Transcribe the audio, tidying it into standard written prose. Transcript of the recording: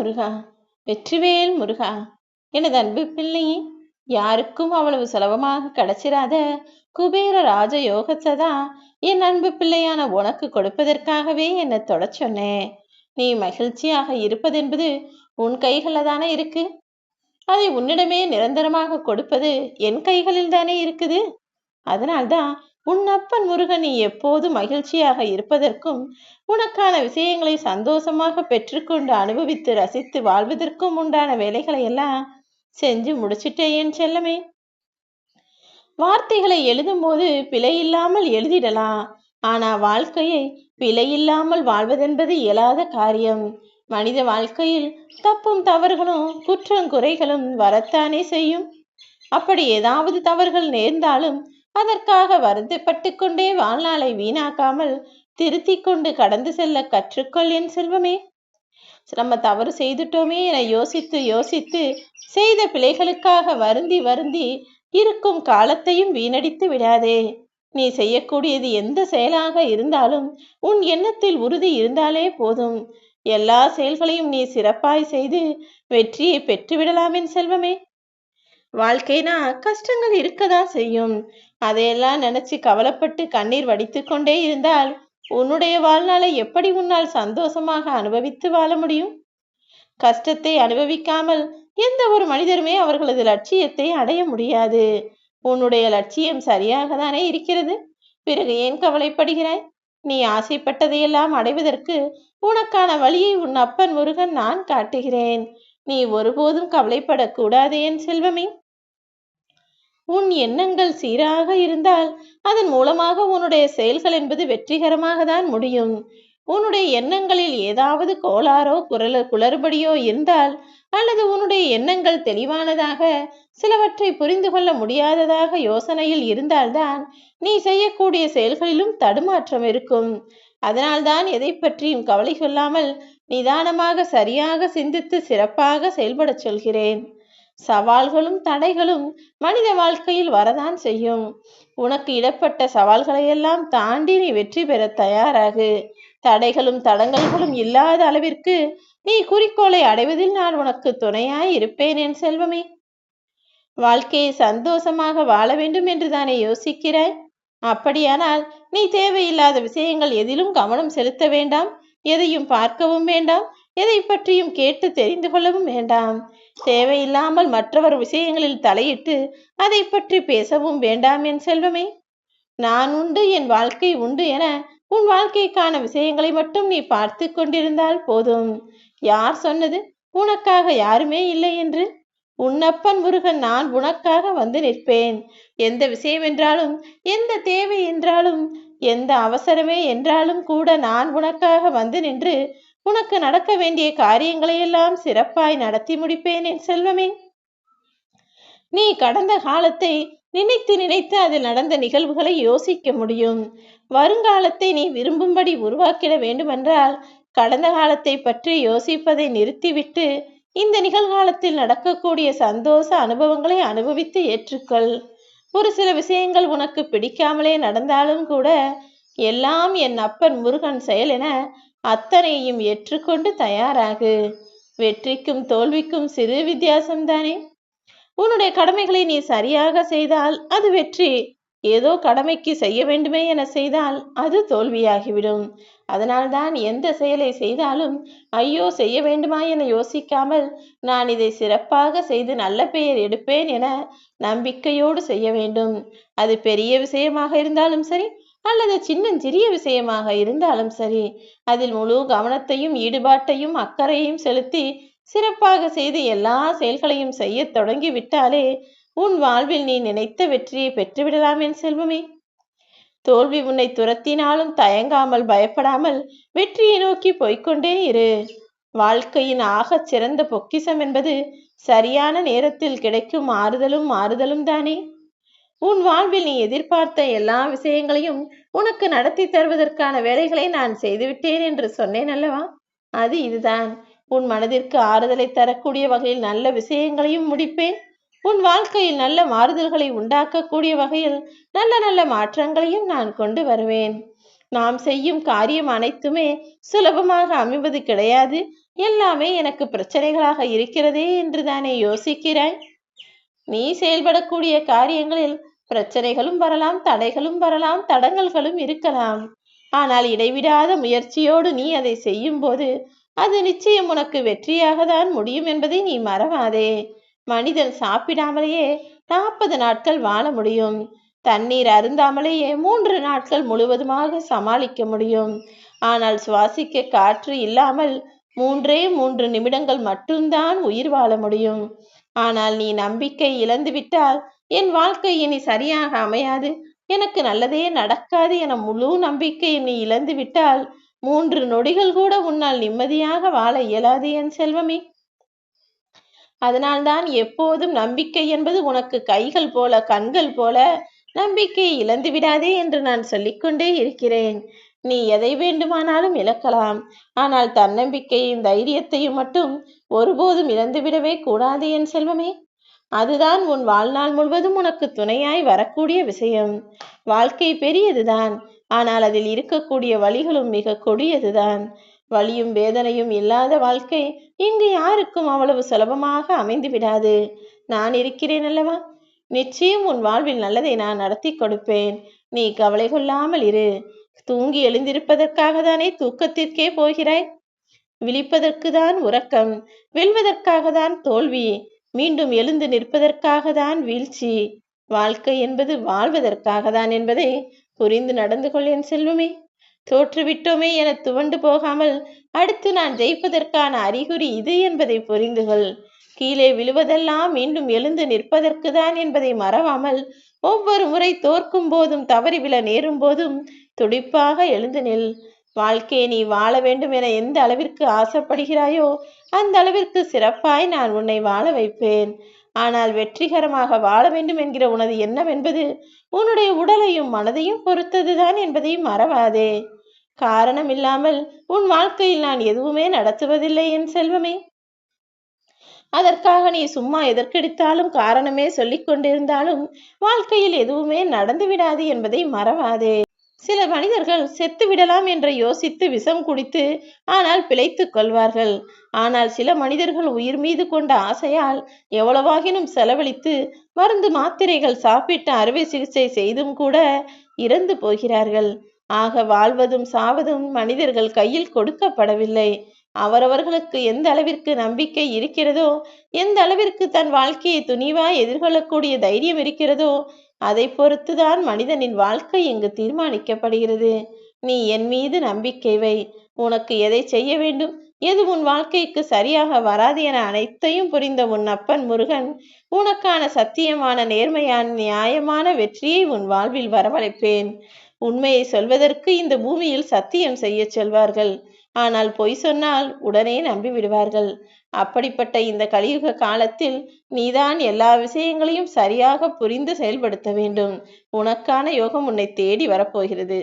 முருகா, வெற்றிவேல் முருகா. எனது அன்பு பிள்ளையே, யாருக்கும் அவ்வளவு சுலபமாக கிடைச்சிராத குபேர ராஜ யோகத்தை தான் என் அன்பு பிள்ளையான உனக்கு கொடுப்பதற்காகவே என்னை தொட சொன்னேன். நீ மகிழ்ச்சியாக இருப்பதென்பது உன் கைகளில் தானே இருக்கு. அதை உன்னிடமே நிரந்தரமாக கொடுப்பது என் கைகளில் தானே இருக்குது. அதனால்தான் உன் அப்பன் முருகன் நீ எப்போது மகிழ்ச்சியாக இருப்பதற்கும் உனக்கான விஷயங்களை சந்தோஷமாக பெற்றுக்கொண்டு அனுபவித்து ரசித்து வாழ்வதற்கும் உண்டான வேலைகளை எல்லாம் செஞ்சு முடிச்சிட்டேன் என் செல்லமே. வார்த்தைகளை எழுதும் போது பிழை இல்லாமல் எழுதிடலாம். ஆனா வாழ்க்கையை பிழை இல்லாமல் வாழ்வதென்பது இயலாத காரியம். மனித வாழ்க்கையில் தப்பும் தவறுகளும் குற்றங்குறைகளும் வரத்தானே செய்யும். அப்படி ஏதாவது தவறுகள் நேர்ந்தாலும் அதற்காக வருத்தப்பட்டு கொண்டே வாழ்நாளை வீணாக்காமல் திருத்தி கொண்டு கடந்து செல்ல கற்றுக்கொள் என் செல்வமே. நம்ம தவறு செய்துட்டோமே என யோசித்து யோசித்து செய்த பிழைகளுக்காக வருந்தி வருந்தி இருக்கும் காலத்தையும் வீணடித்து விடாதே. நீ செய்யக்கூடியது எந்த செயலாக இருந்தாலும் உன் எண்ணத்தில் உறுதி இருந்தாலே போதும். எல்லா செயல்களையும் நீ சிறப்பாய் செய்து வெற்றியை பெற்றுவிடலாம் என் செல்வமே. வாழ்க்கைனா கஷ்டங்கள் இருக்கதான் செய்யும். அதையெல்லாம் நினைச்சு கவலைப்பட்டு கண்ணீர் வடித்து கொண்டே இருந்தால் உன்னுடைய வாழ்நாளை எப்படி உன்னால் சந்தோஷமாக அனுபவித்து வாழ முடியும்? கஷ்டத்தை அனுபவிக்காமல் எந்த ஒரு மனிதருமே அவர்களது லட்சியத்தை அடைய முடியாது. உன்னுடைய லட்சியம் சரியாக தானே இருக்கிறது. பிறகு ஏன் கவலைப்படுகிறாய்? நீ ஆசைப்பட்டதையெல்லாம் அடைவதற்கு உனக்கான வழியை உன் அப்பன் முருகன் நான் காட்டுகிறேன். நீ ஒருபோதும் கவலைப்படக்கூடாது என் செல்வமே. உன் எண்ணங்கள் சீராக இருந்தால் அதன் மூலமாக உன்னுடைய செயல்கள் என்பது வெற்றிகரமாக தான் முடியும். உன்னுடைய எண்ணங்களில் ஏதாவது கோளாறோ குளறுபடியோ இருந்தால் அல்லது உன்னுடைய எண்ணங்கள் தெளிவானதாக சிலவற்றை புரிந்து கொள்ள முடியாததாக யோசனையில் இருந்தால்தான் நீ செய்யக்கூடிய செயல்களிலும் தடுமாற்றம் இருக்கும். அதனால்தான் எதை பற்றியும் கவலை கொள்ளாமல் நிதானமாக சரியாக சிந்தித்து சிறப்பாக செயல்பட சொல்கிறேன். சவால்களும் தடைகளும் மனித வாழ்க்கையில் வரதான் செய்யும். உனக்கு இடப்பட்ட சவால்களையெல்லாம் தாண்டி நீ வெற்றி பெற தயாராகு. தடைகளும் தடங்கல்களும் இல்லாத அளவிற்கு நீ குறிக்கோளை அடைவதில் நான் உனக்கு துணையாய் இருப்பேன் என் செல்வமே. வாழ்க்கையை சந்தோஷமாக வாழ வேண்டும் என்று தானே யோசிக்கிறாய்? அப்படியானால் நீ தேவையில்லாத விஷயங்கள் எதிலும் கவனம் செலுத்த வேண்டாம். எதையும் பார்க்கவும் வேண்டாம். எதை பற்றியும் கேட்டு தெரிந்து கொள்ளவும் வேண்டாம். தேவையில்லாமல் மற்றவர் விஷயங்களில் தலையிட்டு அதை பற்றி பேசவும் வேண்டாம் என் செல்வமே. நான் உண்டு, என் வாழ்க்கை உண்டு என உன் வாழ்க்கைக்கான விஷயங்களை மட்டும் நீ பார்த்து கொண்டிருந்தால் போதும். யார் சொன்னது உனக்காக யாருமே இல்லை என்று? உன்னப்பன் முருகன் நான் உனக்காக வந்து நிற்பேன். எந்த விஷயம் என்றாலும், எந்த தேவை என்றாலும், எந்த அவசரமே என்றாலும் கூட நான் உனக்காக வந்து நின்று உனக்கு நடக்க வேண்டிய காரியங்களையெல்லாம் சிறப்பாய் நடத்தி முடிப்பேன் என் செல்வமே. நீ கடந்த காலத்தை நினைத்து நினைத்து அதில் நடந்த நிகழ்வுகளை யோசிக்க முடியும். வருங்காலத்தை நீ விரும்பும்படி உருவாக்கிட வேண்டுமென்றால் கடந்த காலத்தை பற்றி யோசிப்பதை நிறுத்திவிட்டு இந்த நிகழ்காலத்தில் நடக்கக்கூடிய சந்தோஷ அனுபவங்களை அனுபவித்து ஏற்றுக்கொள். ஒரு சில விஷயங்கள் உனக்கு பிடிக்காமலே நடந்தாலும் கூட எல்லாம் என் அப்பன் முருகன் செயல் என அத்தனையும் ஏற்றுக்கொண்டு தயாராகு. வெற்றிக்கும் தோல்விக்கும் சிறு வித்தியாசம்தானே. உன்னுடைய கடமைகளை நீ சரியாக செய்தால் அது வெற்றி. ஏதோ கடமைக்கு செய்ய வேண்டுமே என செய்தால் அது தோல்வியாகிவிடும். அதனால்தான் எந்த செயலை செய்தாலும் ஐயோ செய்ய வேண்டுமா என யோசிக்காமல் நான் இதை சிறப்பாக செய்து நல்ல பெயர் எடுப்பேன் என நம்பிக்கையோடு செய்ய வேண்டும். அது பெரிய விஷயமாக இருந்தாலும் சரி அல்லது சின்னஞ்சிறிய விஷயமாக இருந்தாலும் சரி, அதில் முழு கவனத்தையும் ஈடுபாட்டையும் அக்கறையும் செலுத்தி சிறப்பாக செய்து எல்லா செயல்களையும் செய்ய தொடங்கி விட்டாலே உன் வாழ்வில் நீ நினைத்த வெற்றியை பெற்றுவிடலாம் என் செல்வமே. தோல்வி உன்னை துரத்தினாலும் தயங்காமல் பயப்படாமல் வெற்றியை நோக்கி போய்கொண்டே இரு. வாழ்க்கையின் ஆகச் சிறந்த பொக்கிஷம் என்பது சரியான நேரத்தில் கிடைக்கும் ஆறுதலும் தானே. உன் வாழ்வில் நீ எதிர்பார்த்த எல்லா விஷயங்களையும் உனக்கு நடத்தி தருவதற்கான வேலைகளை நான் செய்துவிட்டேன் என்று சொன்னேன் அல்லவா? அது இதுதான். உன் மனதிற்கு ஆறுதலை தரக்கூடிய வகையில் நல்ல விஷயங்களையும் முடிப்பேன். உன் வாழ்க்கையில் நல்ல மாறுதல்களை உண்டாக்கக்கூடிய வகையில் நல்ல நல்ல மாற்றங்களையும் நான் கொண்டு வருவேன். நாம் செய்யும் காரியம் அனைத்துமே சுலபமாக அமைவது கிடையாது. எல்லாமே எனக்கு பிரச்சனைகளாக இருக்கிறதே என்று தானே யோசிக்கிறாய்? நீ செயல்படக்கூடிய காரியங்களில் பிரச்சனைகளும் வரலாம், தடைகளும் வரலாம், தடங்கல்களும் இருக்கலாம். ஆனால் இடைவிடாத முயற்சியோடு நீ அதை செய்யும் போது அது நிச்சயம் உனக்கு வெற்றியாக தான் முடியும் என்பதை நீ மறவாதே. மனிதன் சாப்பிடாமலேயே 40 நாட்கள் வாழ முடியும். தண்ணீர் அருந்தாமலேயே 3 நாட்கள் முழுவதுமாக சமாளிக்க முடியும். ஆனால் சுவாசிக்க காற்று இல்லாமல் 3 நிமிடங்கள் மட்டும்தான் உயிர் வாழ முடியும். ஆனால் நீ நம்பிக்கை இழந்து விட்டால் என் வாழ்க்கை இனி சரியாக அமையாது, எனக்கு நல்லதே நடக்காது என முழு நம்பிக்கை நீ இழந்து விட்டால் 3 நொடிகள் கூட உன்னால் நிம்மதியாக வாழ இயலாது என் செல்வமே. அதனால்தான் எப்போதும் நம்பிக்கை என்பது உனக்கு கைகள் போல, கண்கள் போல. நம்பிக்கையை இழந்து விடாதே என்று நான் சொல்லிக்கொண்டே இருக்கிறேன். நீ எதை வேண்டுமானாலும் இழக்கலாம், ஆனால் தன்னம்பிக்கையும் தைரியத்தையும் மட்டும் ஒருபோதும் இழந்துவிடவே கூடாது என் செல்வமே. அதுதான் உன் வாழ்நாள் முழுவதும் உனக்கு துணையாய் வரக்கூடிய விஷயம். வாழ்க்கை பெரியதுதான், ஆனால் அதில் இருக்கக்கூடிய வழிகளும் மிக கொடியதுதான். வலியும் வேதனையும் இல்லாத வாழ்க்கை இங்கு யாருக்கும் அவ்வளவு சுலபமாக அமைந்து விடாது. நான் இருக்கிறேன் அல்லவா? நிச்சயம் உன் வாழ்வில் நல்லதை நான் நடத்தி கொடுப்பேன். நீ கவலை கொள்ளாமல் இரு. தூங்கி எழுந்திருப்பதற்காக தானே தூக்கத்திற்கே போகிறாய்? விழிப்பதற்கு தான் உறக்கம், வெல்வதற்காக தான் தோல்வி, மீண்டும் எழுந்து நிற்பதற்காக தான் வீழ்ச்சி. வாழ்க்கை என்பது வாழ்வதற்காக தான் என்பதை புரிந்து நடந்து கொள் என் செல்வமே. தோற்றுவிட்டோமே என துவண்டு போகாமல் அடுத்து நான் ஜெயிப்பதற்கான அறிகுறி இது என்பதை புரிந்துகொள். கீழே விழுவதெல்லாம் மீண்டும் எழுந்து நிற்பதற்கு தான் என்பதை மறவாமல் ஒவ்வொரு முறை தோற்கும் போதும் தவறி விழ நேரும் போதும் துடிப்பாக எழுந்து நில். வாழ்க்கையை நீ வாழ வேண்டும் என எந்த அளவிற்கு ஆசைப்படுகிறாயோ அந்த அளவிற்கு சிறப்பாய் நான் உன்னை வாழ வைப்பேன். ஆனால் வெற்றிகரமாக வாழ வேண்டும் என்கிற உனது எண்ணம் என்பது உன்னுடைய உடலையும் மனதையும் பொறுத்ததுதான் என்பதை மறவாதே. காரணம் இல்லாமல் உன் வாழ்க்கையில் நான் எதுவுமே நடத்துவதில்லை என் செல்வமே. அதற்காக நீ சும்மா எதற்கெடுத்தாலும் காரணமே சொல்லிக் கொண்டிருந்தாலும் வாழ்க்கையில் எதுவுமே நடந்து விடாது என்பதை மறவாதே. சில மனிதர்கள் செத்து விடலாம் என்று யோசித்து விஷம் குடித்து ஆனால் பிழைத்துக் கொள்வார்கள். ஆனால் சில மனிதர்கள் உயிர் மீது கொண்ட ஆசையால் எவ்வளவாகினும் செலவழித்து மருந்து மாத்திரைகள் சாப்பிட்டு அறுவை சிகிச்சை செய்தும் கூட இறந்து போகிறார்கள். ஆக வாழ்வதும் சாவதும் மனிதர்கள் கையில் கொடுக்கப்படவில்லை. அவரவர்களுக்கு எந்த அளவிற்கு நம்பிக்கை இருக்கிறதோ, எந்த அளவிற்கு தன் வாழ்க்கையை துணிவாய் எதிர்கொள்ளக்கூடிய தைரியம் இருக்கிறதோ அதை பொறுத்துதான் மனிதனின் வாழ்க்கை இங்கு தீர்மானிக்கப்படுகிறது. நீ என் மீது நம்பிக்கை வை. உனக்கு எதை செய்ய வேண்டும், எது உன் வாழ்க்கைக்கு சரியாக வராது என அனைத்தையும் புரிந்த உன் அப்பன் முருகன் உனக்கான சத்தியமான, நேர்மையான, நியாயமான வெற்றியை உன் வாழ்வில் வரவழைப்பேன். உண்மையை சொல்வதற்கு இந்த பூமியில் சத்தியம் செய்ய சொல்வார்கள். ஆனால் பொய் சொன்னால் உடனே நம்பி விடுவார்கள். அப்படிப்பட்ட இந்த கலியுக காலத்தில் நீதான் எல்லா விஷயங்களையும் சரியாக புரிந்து செயல்படுத்த வேண்டும். உனக்கான யோகம் உன்னை தேடி வரப்போகிறது.